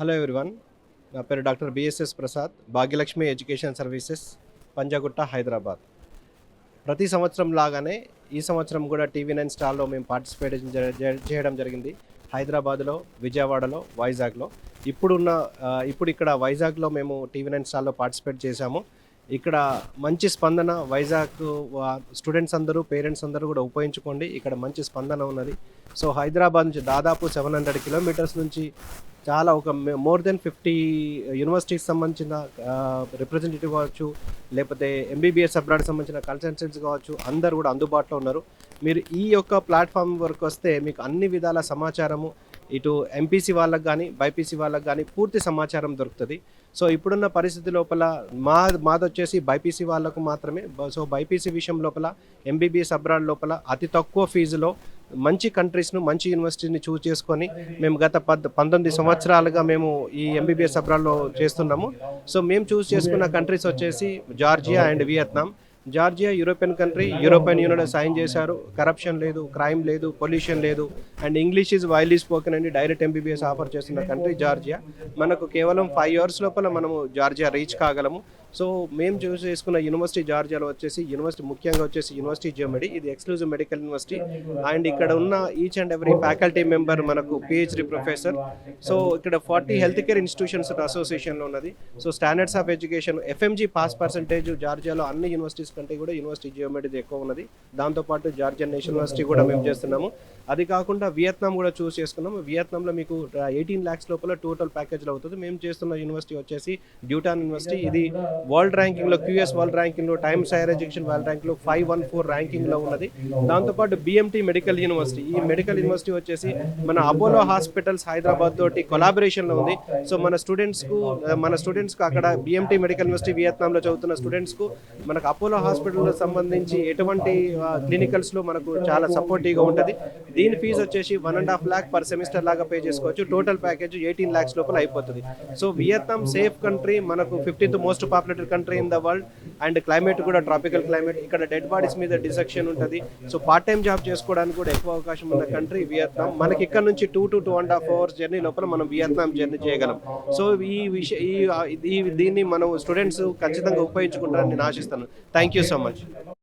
Hello everyone. నా పేరు doctor BSS Prasad, Bhagyalakshmi education services, Panjagutta, Hyderabad. ప్రతి సంవత్సరం లాగానే ఈ సంవత్సరం కూడా టీవీ9 స్టాల్లో మేము పార్టిసిపేట్ చేయడం జరిగింది. హైదరాబాద్లో, విజయవాడలో, వైజాగ్లో. ఇప్పుడు ఇక్కడ వైజాగ్లో మేము టీవీ9 స్టాల్లో పార్టిసిపేట్ చేశాము. ఇక్కడ మంచి స్పందన. వైజాగ్ స్టూడెంట్స్ అందరూ, పేరెంట్స్ అందరూ కూడా ఉపయోగించుకోండి. ఇక్కడ మంచి స్పందన ఉన్నది. సో హైదరాబాద్ నుంచి దాదాపు 700 కిలోమీటర్స్ నుంచి చాలా మోర్ దెన్ 50 యూనివర్సిటీకి సంబంధించిన రిప్రజెంటేటివ్ కావచ్చు, లేకపోతే ఎంబీబీఎస్ అబ్రాడ్కి సంబంధించిన కన్సల్టెంట్స్ కావచ్చు, అందరు కూడా అందుబాటులో ఉన్నారు. మీరు ఈ యొక్క ప్లాట్ఫామ్ వరకు వస్తే మీకు అన్ని విధాల సమాచారము, ఇటు ఎంపీసీ వాళ్ళకి కానీ బైపీసీ వాళ్ళకి కానీ పూర్తి సమాచారం దొరుకుతుంది. సో ఇప్పుడున్న పరిస్థితి లోపల మాది వచ్చేసి బైపీసీ వాళ్ళకు మాత్రమే. సో బైపీసీ విషయం లోపల ఎంబీబీఎస్ అబ్రాడ్ లోపల అతి తక్కువ ఫీజులో మంచి కంట్రీస్ను, మంచి యూనివర్సిటీని చూస్ చేసుకొని మేము గత 19 సంవత్సరాలుగా మేము ఈ ఎంబీబీఎస్ అబ్రాడ్లో చేస్తున్నాము. సో మేము చూస్ చేసుకున్న కంట్రీస్ వచ్చేసి Georgia and Vietnam. Georgia European country, European యూనియన్లో సైన్ చేశారు. కరప్షన్ లేదు, క్రైమ్ లేదు, పొల్యూషన్ లేదు, and English is widely spoken అండి. డైరెక్ట్ ఎంబీబీఎస్ ఆఫర్ చేస్తున్న కంట్రీ జార్జియా. మనకు కేవలం 5 years లోపల మనము జార్జియా రీచ్ కాగలము. సో మేము చూస్ చేసుకున్న యూనివర్సిటీ జార్జియాలో వచ్చేసి ముఖ్యంగా వచ్చేసి యూనివర్సిటీ జర్మనీ. ఇది ఎక్స్క్లూజివ్ మెడికల్ యూనివర్సిటీ. అండ్ ఇక్కడ ఉన్న each and every faculty member మనకు పిహెచ్డి ప్రొఫెసర్. సో ఇక్కడ 40 హెల్త్ కేర్ ఇన్స్టిట్యూషన్స్ అసోసియేషన్లో ఉన్నది. So standards of education, FMG pass percentage జార్జియాలో అన్ని యూనివర్సిటీస్ కంటే కూడా యూనివర్సిటీ జియోమెట్రీ ఎక్కువ ఉన్నది. దాంతోపాటు జార్జియన్ నేషనల్ యూనివర్సిటీ కూడా మేము చేస్తున్నాము. అది కాకుండా వియత్నాం కూడా చూస్ చేసుకున్నాము. వియత్నాంలో మీకు 18 lakhs లోపల టోటల్ ప్యాకేజ్లో అవుతుంది. మేము చేస్తున్న యూనివర్సిటీ వచ్చేసి డ్యూటాన్ యూనివర్సిటీ. ఇది వరల్డ్ ర్యాంకింగ్లో, క్యూఎస్ వరల్డ్ ర్యాంకింగ్లో, టైమ్స్ హైయర్ ఎడ్యుకేషన్ వరల్డ్ ర్యాంకింగ్లో 514 ర్యాంకింగ్లో ఉన్నది. దాంతోపాటు బిఎంటీ మెడికల్ యూనివర్సిటీ. ఈ మెడికల్ యూనివర్సిటీ వచ్చేసి మన అపోలో హాస్పిటల్స్ హైదరాబాద్ తోటి కొలాబరేషన్లో ఉంది. సో మన స్టూడెంట్స్కు అక్కడ బిఎంటీ మెడికల్ యూనివర్సిటీ వియత్నాంలో చదువుతున్న స్టూడెంట్స్కు మనకు అపోలో హాస్పిటల్కి సంబంధించి ఎటువంటి క్లినికల్స్లో మనకు చాలా సపోర్టివ్గా ఉంటుంది. దీని ఫీజు వచ్చేసి 1.5 lakh పర్ సెమిస్టర్ లాగా పే చేసుకోవచ్చు. టోటల్ ప్యాకేజ్ 18 lakhs లోపల అయిపోతుంది. సో వియత్నాం సేఫ్ కంట్రీ, మనకు 15th most populated country in the world. And climate కూడా ట్రాపికల్ క్లైమేట్. ఇక్కడ డెడ్ బాడీస్ మీద డిసెక్షన్ ఉంటుంది. సో పార్ట్ టైం జాబ్ చేసుకోవడానికి కూడా ఎక్కువ అవకాశం ఉన్న కంట్రీ వియత్నాం. మనకి ఇక్కడ నుంచి 2 to 2.5 hours జర్నీ లోపల మనం వియత్నాం జర్నీ చేయగలం. సో దీన్ని మనం స్టూడెంట్స్ ఖచ్చితంగా ఉపయోగించుకుంటారని నేను ఆశిస్తాను. Thank you so much.